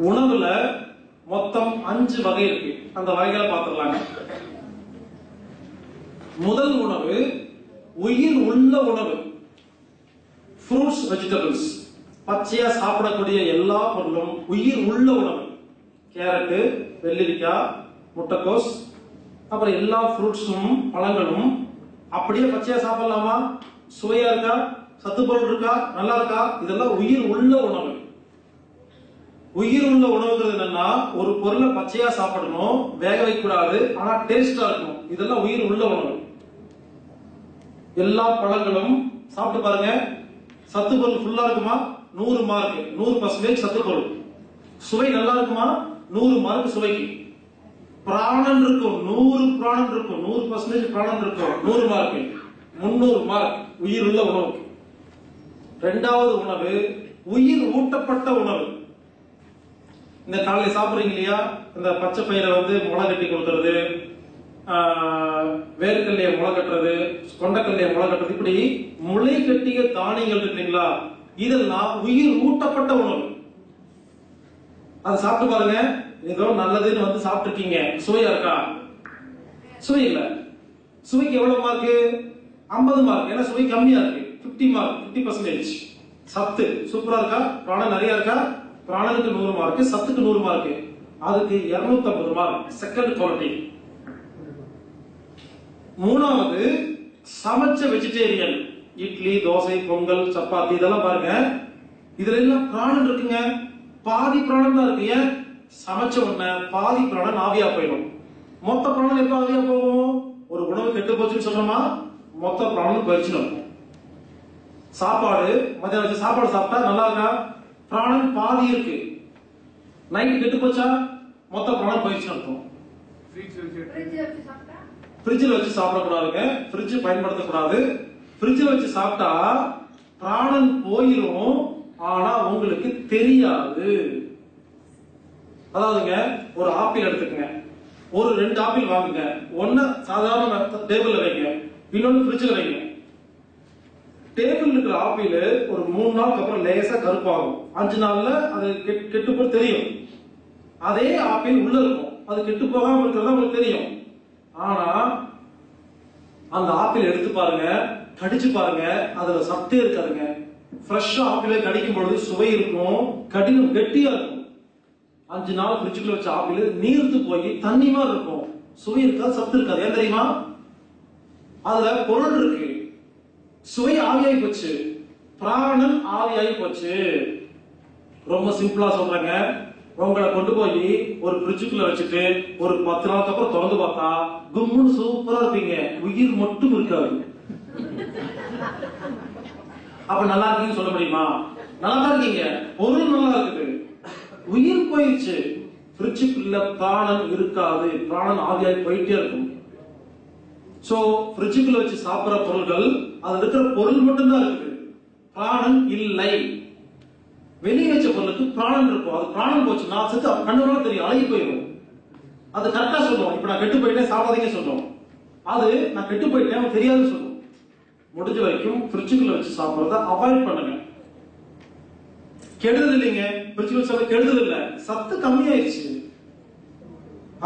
உணவுல மொத்தம் 5 வகை இருக்கு. அந்த வகைகளை பார்த்துடலாங்க. முதல் உணவு உயிர் உள்ள உணவு, ஃப்ரூட்ஸ் வெஜிடபிள்ஸ். பச்சையா சாப்பிடக்கூடிய எல்லா பொருளும் உயிர் உள்ள உணவு. கேரட், வெள்ளரிக்காய், முட்டைக்கோஸ், அப்புறம் எல்லா ஃப்ரூட்ஸும் பழங்களும் அப்படியே பச்சையா சாப்பிடலாமா? சுவையா இருக்கா? சத்து பொருள் இருக்கா? நல்லா இருக்கா? இதெல்லாம் உயிர் உள்ள உணவு. உயிர் உள்ள உணவுங்கிறது என்னன்னா, ஒரு பொருளை பச்சையா சாப்பிடணும், வேக வைக்க கூடாது, ஆனா டேஸ்டா இருக்கணும். இதெல்லாம் உயிர் உள்ள உணவு. எல்லா பழங்களும் சாப்பிட்டு பாருங்க, சத்து பொருள் ஃபுல்லா இருக்குமா? 100 மார்க், 100% சத்து பொருள். சுவை நல்லா இருக்குமா? 100 மார்க் சுவைக்கு. பிராணன் இருக்கும், 100 பிராணன் இருக்கும், 100% பிராணன் இருக்கும், 100 மார்க், 300 மார்க் உயிர் உள்ள உணவு. இரண்டாவது உணவு உயிர் ஊட்டப்பட்ட உணவு. இந்த காலையில சாப்பிடுறீங்க இல்லையா, இந்த பச்சை பயிரை முளை கட்டி கொடுக்கறது, வேர்க்கல்லைய முளை கட்டுறது, கொண்டக்கல்லைய முளை கட்டுறது, இப்படி முளை கட்டிய தானியங்கள் இருக்குங்களா, இதெல்லாம் உயிர் ஊட்டப்பட்ட உணவு. அதை சாப்பிட்டு பாருங்க, ஏதோ நல்லதுன்னு சாப்பிட்டு இருக்கீங்க. சுவையா இருக்கா? சுவை இல்ல. சுவைக்கு எவ்வளவு மார்க்? 50 மார்க். ஏன்னா சுவை கம்மியா இருக்கு. 50 மார்க், 50%. சத்து சூப்பரா இருக்கா? பிராணம் நிறைய இருக்கா? பிராணனுக்கு 100 மார்க், சத்துக்கு 100 மார்க், அதுக்கு 250 மார்க். Second quality. மூணாவது சமைச்ச வெஜிடேரியன். இட்லி, தோசை, பொங்கல், சப்பாத்தி, இதெல்லாம் பாருங்க, இதுல எல்லாம் பிராணன் இருக்குங்க. பாதி பிராணம் தான் இருக்கு. ஏன்? சமைச்ச உடனே பாதி பிராணன் ஆவியா போயிடும். மொத்த பிராணம் எப்ப ஆவியா போகும்? ஒரு உணவு கெட்டு போச்சுன்னு சொல்றோமா, மொத்த பிராணம் போயிடுச்சுன்னு. சாப்பாடு மதியம் வச்சு சாப்பாடு சாப்பிட்டா நல்லா இருக்கா? பிராணன் பாதி இருக்கு. நைட்டு கெட்டு போச்சா, மொத்த பிராணம் போயிடுச்சுன்னு அர்த்தம். ஃப்ரிட்ஜில் வச்சு சாப்பிடக்கூடாதுங்க. ஃப்ரிட்ஜ் பயன்படுத்தக்கூடாது. ஃப்ரிட்ஜில் வச்சு சாப்பிட்டா பிராணன் போயிடும், ஆனா உங்களுக்கு தெரியாது. அதாவதுங்க, ஒரு ஆப்பிள் எடுத்துக்கங்க, ஒரு 2 ஆப்பிள் வாங்குங்க. ஒன்னு சாதாரண டேபிள்ல வைங்க, இன்னொன்னு ஃப்ரிட்ஜில் வைங்க. டேபிள் இருக்கிற ஆப்பிள் ஒரு 3 நாளுக்கு அப்புறம் லேசா கருப்பாகும். 5 நாள்ல அது கெட்டு போய் தெரியும். அதே ஆப்பிள் உள்ள இருக்கும், அது கெட்டு போகாம இருக்கிறதா உங்களுக்கு தெரியும். ஆனா அந்த ஆப்பிள் எடுத்து பாருங்க, கடிச்சு பாருங்க, அதுல சத்தே இருக்காதுங்க. ஃப்ரெஷ் ஆப்பிளை கடிக்கும் பொழுது சுவை இருக்கும், கடினம் கெட்டியா இருக்கும். 5 நாள் ஃப்ரிட்ஜுக்குள்ள வச்ச ஆப்பிள் நீர்த்து போய் தண்ணி மாதிரி இருக்கும், சுவை இருக்காது, சத்து இருக்காது. ஏன் தெரியுமா? அதுல பொருள் இருக்கு. சுவை ஆவியாகி போச்சு, பிராணன் ஆவியாகி போச்சு. ரொம்ப சிம்பிளா சொல்றேங்க, உங்களை கொண்டு போய் ஒரு ஃப்ரிட்ஜுக்குள்ள வச்சுட்டு ஒரு 10 நாளுக்கு அப்புறம் திறந்து பார்த்தா கும்முன்னு சூப்பரா இருப்பீங்க, உயிர் மட்டும் இருக்காது. அப்ப நல்லா இருக்குன்னு சொல்ல முடியுமா? நல்லா தான் இருக்கீங்க, பொருள் நல்லா இருக்குது, உயிர் போயிடுச்சு. ஃப்ரிட்ஜுக்குள்ள பிராணன் இருக்காது, பிராணன் ஆவியாகி போயிட்டே இருக்கும். சோ ஃப்ரிட்ஜுக்குள்ள வச்சு சாப்பிடுற பொருள்கள், அது இருக்கிற பொருள் மட்டும்தான் இருக்குது, பிராணன் இல்லை. வெளியே வச்ச பொருளுக்கு பிராணன் இருக்கும், அது பிராணன் போச்சு, நான் செத்து கண்ணு தெரியும், அழகி போயிடும். அது கரெக்டா சொல்லும். இப்ப நான் கெட்டு போயிட்டேன் சாப்பிடாதீங்க சொல்லும், அது நான் கெட்டு போயிட்டேன் தெரியாதுன்னு சொல்லும். முடிஞ்ச வரைக்கும் ஃப்ரிட்ஜுக்குள்ள வச்சு சாப்பிடுறத அவாய்ட் பண்ணுங்க. கெடுதல் இல்லைங்க, ஃப்ரிட்ஜுக்குள்ள வச்சு கெடுதல் இல்ல, சத்து கம்மியாயிருச்சு.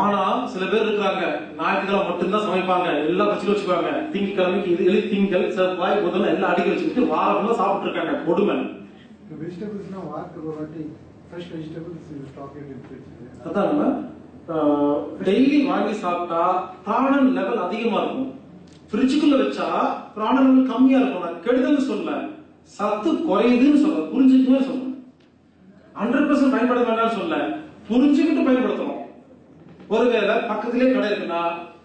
ஆனா சில பேர் இருக்கிறாங்க, ஞாயிற்றுக்கிழமை மட்டும்தான் சமைப்பாங்க, எல்லாம் வச்சு வச்சுக்குவாங்க. திங்கக்கிழமைக்கு இது எழுதி திங்கள் செவ்வாய் புதன் எல்லாம் அடிக்க வச்சுக்கிட்டு வாரம் சாப்பிட்டு இருக்காங்க. கொடுமை. டெய்லி வாங்கி சாப்பிட்டா பிராணன் லெவல் அதிகமா இருக்கும். ஃப்ரிட்ஜுக்குள்ள வச்சா பிராணன் லெவல் கம்மியா இருக்கும். நான் கெடுதல் சொல்ல, சத்து குறையுதுன்னு சொல்ல, புரிஞ்சுக்கவே சொல்ல. 100% பயன்படுத்த வேண்டாம்னு சொல்ல, புரிஞ்சுக்கிட்டு பயன்படுத்தணும். ஒருவேளை பக்கத்திலே கடை இருக்குன்னா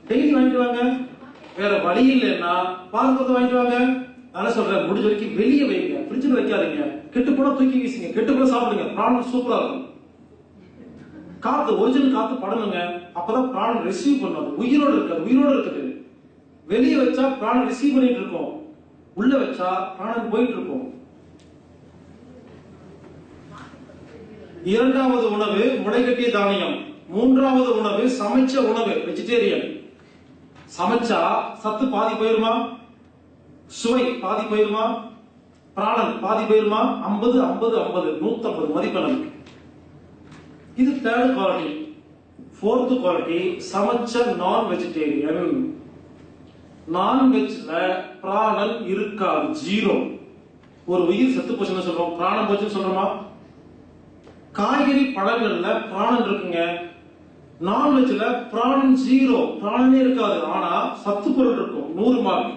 டெய்லி வாங்கிட்டு வாங்க, வேற வழி இல்லைன்னா பால் வாங்கிட்டு வாங்க. நான் சொல்றேன், முடிஞ்ச வரைக்கும் வெளியே வைங்க, ஃப்ரிட்ஜில் வைக்காதீங்க. கெட்டு போனா தூக்கி வீசுங்க, கெட்டு போனா சாப்பிடுங்க, பிராணம் சூப்பரா இருக்கும். காத்து ஒரிஜினல் காத்து படணுங்க, அப்பதான் பிராணம் ரிசீவ் பண்ணும். உயிரோடு இருக்காது, உயிரோடு இருக்குது. வெளியே வச்சா பிராணம் ரிசீவ் பண்ணிட்டு இருக்கும், உள்ள வச்சா பிராணம் போயிட்டு இருக்கும். இரண்டாவது உணவு முளைகட்டிய தானியம். மூன்றாவது உணவு சமைச்ச உணவு, வெஜிடேரியன். சமைச்சா சத்து பாதி போயிருமா? சுவை பாதி போயிருமா? பிராணன் பாதி போயிருமா? 50 50 50 150 மதிப்பெண். இது தேர்ட் குவாலிட்டி. ஃபோர்த் குவாலிட்டி சமைச்ச நான் வெஜிடேரியன். நான்வெஜ்ல பிராணன் இருக்காது, ஜீரோ. ஒரு உயிர் செத்து போச்சுன்னு சொல்றோம், பிராணம் போச்சுன்னு சொல்றோமா? காய்கறி பழங்கள்ல பிராணன் இருக்குங்க. நான்வெஜ்ல பிராணன் ஜீரோ, பிராணனே இருக்காது. ஆனா சத்து பொருள் இருக்கும், 100 மார்க்.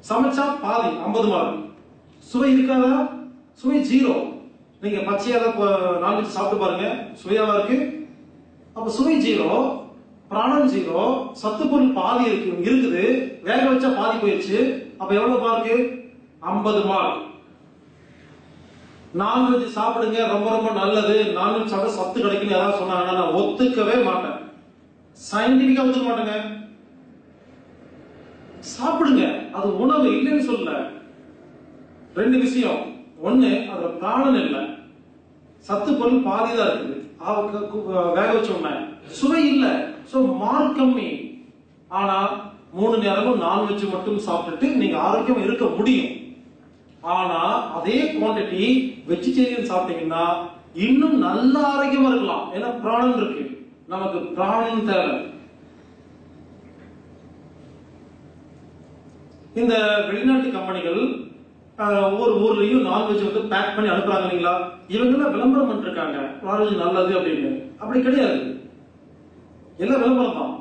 சமைச்சா பாதி, 50 மார்க். சுவை இருக்காதா? சுவை ஜீரோ. நீங்க பச்சையா நான்வெஜ் சாப்பிட்டு பாருங்க, சுவையாவா இருக்கு? அப்ப சுவை ஜீரோ, பிராணன் ஜீரோ, சத்து பொருள் பாதி இருக்குது, வேக வச்சா பாதி போயிடுச்சு. அப்ப எவ்வளவு மார்க்? 50 மார்க். நான்வெஜ் சாப்பிடுங்க, ரொம்ப ரொம்ப நல்லது, நான்வெஜ் சாப்பிட சத்து கிடைக்கும் யாராவது சொன்னாங்கன்னா நான் ஒத்துக்கவே மாட்டேன். சயின்டிபிக்கா ஒத்துக்க மாட்டேங்க. சாப்பிடுங்க, அது உணவு, இல்லைன்னு சொல்லல. ரெண்டு விஷயம். ஒண்ணு, அதுல பிராணன் இல்ல, சத்து பொருள் பாதிதான் இருக்குது, வேக வச்சோம்னா சுவை இல்ல, சோ மார்க் கம்மி. ஆனா 3 நேரமும் நான்வெஜ் மட்டும் சாப்பிட்டுட்டு நீங்க ஆரோக்கியம் இருக்க முடியும். ஆனா அதே குவாண்டிட்டி வெஜிடேரியன் சாப்பிட்டீங்கன்னா இன்னும் நல்ல ஆரோக்கியமா இருக்கலாம். ஏன்னா பிராணன் இருக்கு, நமக்கு பிராணன் தேவை. இந்த வெளிநாட்டு கம்பெனிகள் ஒவ்வொரு ஊர்லயும் நான்வெஜ் வந்து பேக் பண்ணி அனுப்புறாங்க இல்லைங்களா? இவங்க விளம்பரம் பண்ணிருக்காங்க நான்வெஜ் நல்லது அப்படின்னு. அப்படி கிடையாது, எல்லாம் விளம்பரம் தான்.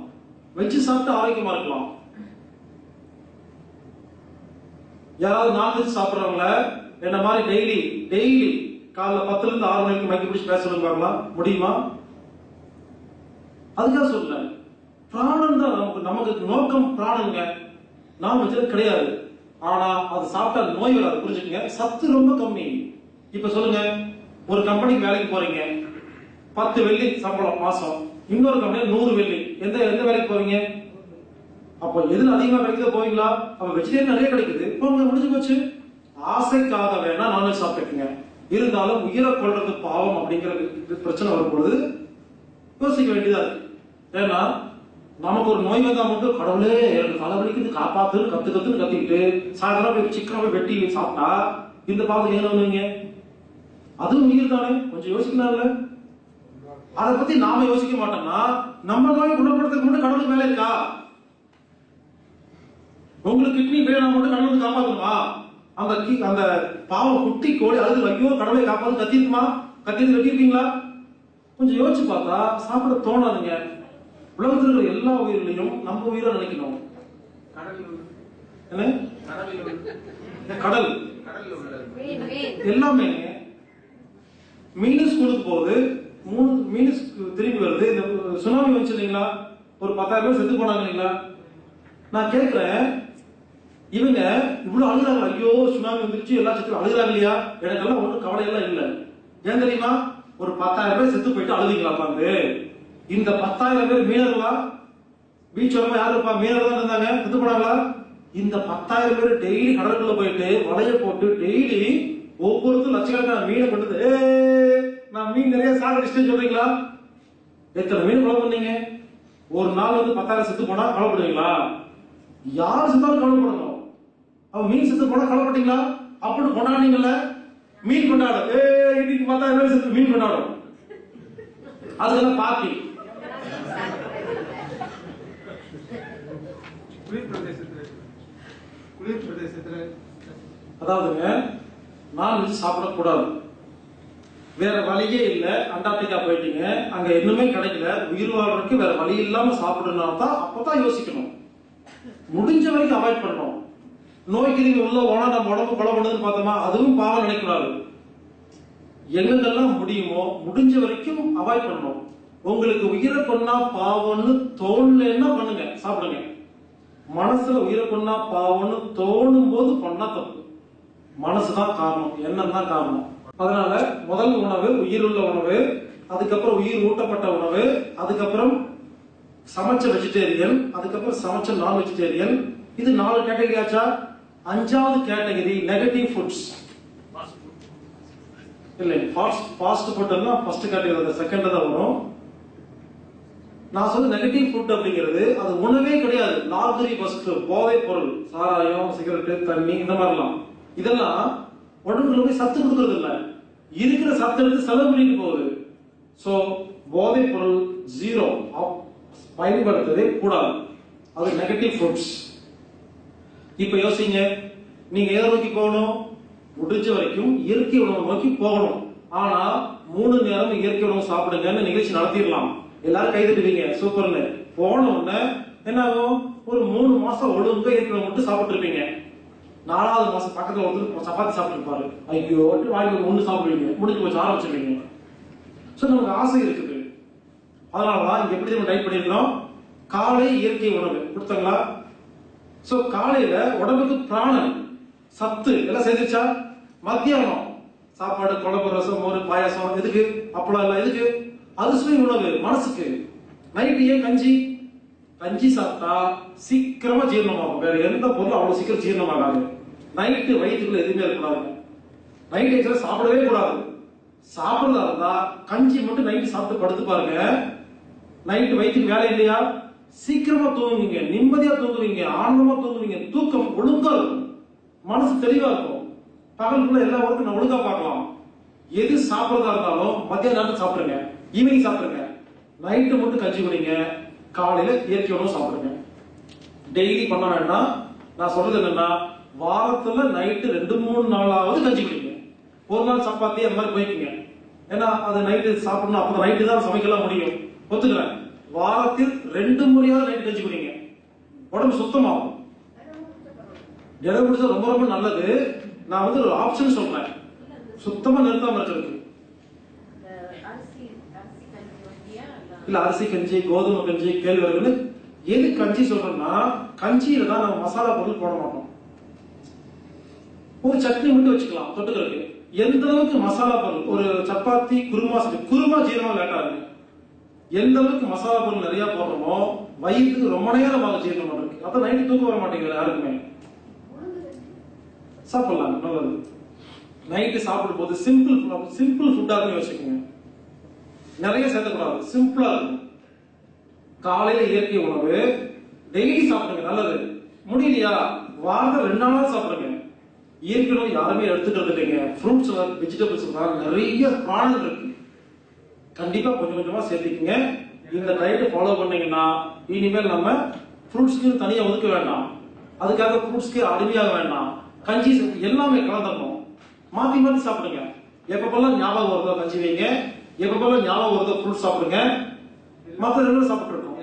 வெஜ் சாப்பிட்டு ஆரோக்கியமா இருக்கலாம். யாராவது நான்வெஜ் சாப்பிடுறவங்கள என்ன மாதிரி டெய்லி காலைல 10 to 6 மணிக்கு மைக்கு பிடிச்சி பேச சொல்லுங்க, முடியுமா? அதுக்காக சொல்ல, பிராணம் தான் நமக்கு நோக்கம், பிராணங்க. நான்வெஜ் கிடையாது. ஆனா அது சாப்பிட்டா நோய் வராது, புரிஞ்சுக்கங்க. சத்து ரொம்ப கம்மி. இப்ப சொல்லுங்க, ஒரு கம்பெனிக்கு வேலைக்கு போறீங்க, 10 வெள்ளி சம்பளம் மாசம். இன்னொரு கம்பெனி 100 வெள்ளி. எந்த வேலைக்கு போவீங்க? அப்போ எதுல அதிகமா கிடைக்குதோ போவீங்களா? அப்ப வெஜிடேரியன் நிறைய கிடைக்குது, போங்க, முடிஞ்சு போச்சு. ஆசைக்காக வேணா நான்வெஜ் சாப்பிட்டுக்குங்க. இருந்தாலும் உயிரை கொள்றது பாவம் அப்படிங்கிற பிரச்சனை வரும்பொழுது யோசிக்க வேண்டியதா இருக்கு. ஏன்னா நமக்கு ஒரு நோய் வந்தா மட்டும் கடவுளே எனக்கு தலைவலிக்கு காப்பாத்துன்னு கத்துக்கிட்டு சாயந்தரம் போய் சிக்கன போய் வெட்டி சாப்பிட்டா இந்த பாவம் ஏன் பண்ணுவீங்க? அதுவும் உயிர் தானே, கொஞ்சம் யோசிக்கலாம்ல. அதை பத்தி நாம யோசிக்க மாட்டோம்னா நம்ம நோயை குணப்படுத்துறதுக்கு மட்டும் கடவுளுக்கு மேல இருக்கா? உங்களுக்கு கிட்னி வேணா மட்டும் கடவுளுக்கு காப்பாத்துமா? அந்த பாவம் குட்டி கோழி அழுது ஐயோ கடவுளை காப்பாத்து கத்திருக்குமா? கத்திருந்து வெட்டிருக்கீங்களா? கொஞ்சம் யோசிச்சு பார்த்தா சாப்பிட தோணாதுங்க. உலகத்தில் இருக்கிற எல்லா உயிரிலையும் நம்ம உயிரை நினைக்கணும். என்ன கடல் எல்லாமே மீன் ஸ்கூலுக்கு போகுது, 3 மீன் திரும்பி வருது. இந்த சுனாமி வந்துச்சு இல்லைங்களா? ஒரு 10,000 பேர் செத்து போனாங்க இல்லைங்களா? நான் கேட்கிறேன், இவங்க இவ்வளவு அழுகிறாங்க, ஐயோ சுனாமி வந்துருச்சு எல்லா செத்து அழுகிறாங்க இல்லையா? எனக்கெல்லாம் ஒன்றும் கவலை எல்லாம் இல்லை. ஏன் தெரியுமா? ஒரு 10,000 பேர் செத்து போயிட்டு அழுதிங்களா உட்காந்து? இந்த 10,000 பேர் மீனர்களா? பீச் வரமா யாரு இருப்பா? மீனர்கள் தான் இருந்தாங்க, செத்து போனாங்களா? இந்த 10,000 பேர் டெய்லி கடலுக்குள்ள போயிட்டு வலைய போட்டு டெய்லி ஒவ்வொருத்தரும் லட்சக்கணக்கான மீனை கொண்டு நான் மீன் நிறைய சாகடிச்சுன்னு சொல்றீங்களா? எத்தனை மீன் கொலை பண்ணீங்க? ஒரு நாள் வந்து 10,000 செத்து போனா கவலைப்படுவீங்களா? யார் செத்தாலும் கவலைப்படணும். அவன் மீன் செத்து போனா கவலைப்பட்டீங்களா? அப்படின்னு கொண்டாடுனீங்கல்ல, மீன் கொண்டாடும். இன்னைக்கு 10,000 பேர் செத்து மீன் கொண்டாடும். அதெல்லாம் பாக்கி குளிர் பிரதேசத்துல அதாவதுங்க நான்வெஜ் சாப்பிடக்கூடாது. வேற வழியே இல்ல. அண்டார்டிகா போயிட்டீங்க, அங்க இன்னுமே கிடைக்கல, உயிர் வாழ்றதுக்கு வேற வழி இல்லாம சாப்பிடணும் தான். அப்பதான் யோசிக்கணும். முடிஞ்ச வரைக்கும் அவாய்ட் பண்ணணும். நோய் கிருமி உள்ள போனா நம்ம உடம்பு கொலை பண்ணுதுன்னு பார்த்தோமா, அதுவும் பாவம் நினைக்கூடாது. எங்கெல்லாம் முடியுமோ முடிஞ்ச வரைக்கும் அவாய்ட் பண்ணணும். உங்களுக்கு உயிரை கொன்னா பாவம்னு தோணலன்னா பண்ணுங்க, சாப்பிடுங்க. மனசுல உயிரை கொன்னா பாவம்னு தோணும் போது பண்ணா தப்பு. மனசுதான் காரணம், எண்ணம் தான் காரணம். அதனால முதல் உணவு உயிருள்ள உணவு, அதுக்கப்புறம் உயிர் ஊட்டப்பட்ட உணவு, அதுக்கப்புறம் சமைச்ச வெஜிடேரியன், அதுக்கப்புறம் சமைச்ச நான் வெஜிடேரியன். இது 4 கேட்டகரி ஆச்சா? 5வது கேட்டகரி நெகட்டிவ் ஃபுட்ஸ். இல்லை, ஃபாஸ்ட் ஃபுட்னா ஃபர்ஸ்ட் கேட்டகரி, செகண்ட் தான் வரும். நான் சொல்ல நெகட்டிவ் ஃபுட் அப்படிங்கிறது அது உணவே கிடையாது. லார்ஜரி வஸ்து, போதை பொருள், சாராயம், சிகரெட், தண்ணி, இந்த மாதிரிலாம். இதெல்லாம் உடம்புல போய் சத்து கொடுக்கறது இல்ல, இருக்கிற சத்து எடுத்து செலவு பண்ணிட்டு போகுது. சோ போதைப் பொருள் ஜீரோ பயன்படுத்தவே கூடாது. அது நெகட்டிவ் ஃபுட்ஸ். இப்ப யோசிங்க, நீங்க எதை நோக்கி போகணும்? முடிஞ்ச வரைக்கும் இயற்கை உணவு நோக்கி போகணும். ஆனா 3 நேரம் இயற்கை உணவு சாப்பிடுங்கன்னு நிகழ்ச்சி நடத்திடலாம். எல்லாரும் கைதட்டுவீங்க, சூப்பர்னு. போன உடனே என்ன ஆகும்? ஒரு 3 மாசம் ஒழுங்கா இயற்கை உணவு மட்டும் சாப்பிட்டு இருப்பீங்க. 4வது மாசம் பக்கத்துல ஒருத்தர் சப்பாத்தி சாப்பிட்டு இருப்பாரு. ஐயோ வாய்க்கு ஒண்ணு சாப்பிடுவீங்க, முடிஞ்சு போச்சு, ஆரம்பிச்சிருவீங்க. சோ நமக்கு ஆசை இருக்குது. அதனாலதான் இங்க எப்படி நம்ம டைப் பண்ணிருக்கிறோம்? காலை இயற்கை உணவு கொடுத்தாங்களா? சோ காலையில உடம்புக்கு பிராணன், சத்து எல்லாம் சேர்ந்துச்சா? மத்தியானம் சாப்பாடு, குழம்பு, ரசம், மோர், பாயாசம், எதுக்கு? அப்பளம் எல்லாம் எதுக்கு? அறுசுவை உணவு மனசுக்கு. நைட்டு ஏன் கஞ்சி? கஞ்சி சாப்பிட்டா சீக்கிரமா ஜீரணமாகும். வேற எந்த பொருளும் அவ்வளவு சீக்கிரம் ஜீரணமாகாது. நைட்டு வயிற்றுக்குள்ள எதுவுமே இருக்கக்கூடாது. நைட்டு சாப்பிடவே கூடாது. சாப்பிடறதா இருந்தா கஞ்சி மட்டும் நைட்டு சாப்பிட்டு படுத்து பாருங்க. நைட்டு வயிற்றுக்கு வேலை இல்லையா? சீக்கிரமா தூங்குவீங்க, நிம்மதியா தூங்குவீங்க, ஆனந்தமா தூங்குவீங்க. தூக்கம் ஒழுங்கா இருக்கும், மனசு தெளிவா இருக்கும். பகலுக்குள்ள எல்லா ஒர்க்கும் நான் ஒழுங்கா பார்க்கலாம். எது சாப்பிடறதா இருந்தாலும் மத்தியான நேரத்தில் சாப்பிடுங்க, ஈவினிங் சாப்பிடுங்க. நைட்டு மட்டும் கஞ்சி குடிங்க, காலையில இயற்கை உணவு சாப்பிடுங்க. டெய்லி பண்ண வேண்டாம். நான் சொல்றது என்னன்னா, வாரத்துல நைட்டு 2-3 நாளாவது கஞ்சி குடிங்க. ஒரு நாள் சப்பாத்தி அந்த மாதிரி போய்க்குங்க. ஏன்னா அது நைட்டு சாப்பிடணும், அப்ப நைட்டு தான் சமைக்கலாம் முடியும், ஒத்துக்கிறேன். வாரத்தில் 2 முறையாவது நைட்டு கஞ்சி குடிங்க, உடம்பு சுத்தமாகும். இடம் பிடிச்சா ரொம்ப ரொம்ப நல்லது. நான் ஒரு ஆப்ஷன் சொல்றேன், சுத்தமா நிறுத்தாம இருக்கிறது. இல்ல அரிசி கஞ்சி, கோதுமை கஞ்சி, கேழ்வரகு. எது கஞ்சி சொல்றோம்னா, கஞ்சியில தான் நம்ம மசாலா பொருள் போட மாட்டோம். ஒரு சட்னி மட்டும் வச்சுக்கலாம் தொட்டுக்கிறதுக்கு. எந்த அளவுக்கு மசாலா பொருள், ஒரு சப்பாத்தி குருமா ஜீரணம் லேட்டா இருக்கு. எந்த அளவுக்கு மசாலா பொருள் நிறைய போடுறோமோ வயிற்றுக்கு ரொம்ப நேரமாக ஜீரணம் பண்றது. அப்ப நைட்டு தூக்கம் வர மாட்டேங்குது யாருக்குமே. சாப்பிடலாம், நல்லது. நைட்டு சாப்பிடும் போது சிம்பிள் ஃபுட்டா யோசிக்குங்க. நிறைய சேர்க்கக்கூடாது, சிம்பிளா இருக்கும். காலையில இயற்கை உணவு டெய்லி சாப்பிடுங்க, நல்லது. முடியலையா வாரத்தில் 2 நாளாவது சாப்பிடுங்க. இயற்கை உணவு யாருமே எடுத்துக்கிறது இல்லைங்க. ஃப்ரூட்ஸ், வெஜிடபிள்ஸ் நிறைய பிராணம் இருக்கு. கண்டிப்பா கொஞ்சம் கொஞ்சமா சேர்த்துக்குங்க. இந்த டயட்டை ஃபாலோ பண்ணீங்கன்னா இனிமேல் நம்ம ஃப்ரூட்ஸ்க்கு தனியா ஒதுக்க வேண்டாம். அதுக்காக ஃப்ரூட்ஸ்க்கு அடிமையாக வேண்டாம். கஞ்சி எல்லாமே கலந்துடணும். மாத்தி மாத்தி சாப்பிடுங்க. எப்பப்பெல்லாம் ஞாபகம் வருதோ கஞ்சி வைங்க, எப்பப்பெல்லாம் ஞாபகம் வருதோ ஃப்ரூட் சாப்பிடுங்க. மற்ற ரெண்டு சாப்பிட்டு இருக்கோம்,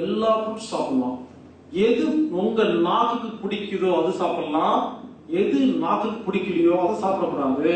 எல்லா ஃப்ரூட்ஸ் சாப்பிடலாம். எது உங்க நாக்குக்கு பிடிக்குதோ அது சாப்பிடலாம், எது நாக்குக்கு பிடிக்கலையோ அதை சாப்பிடக்கூடாது.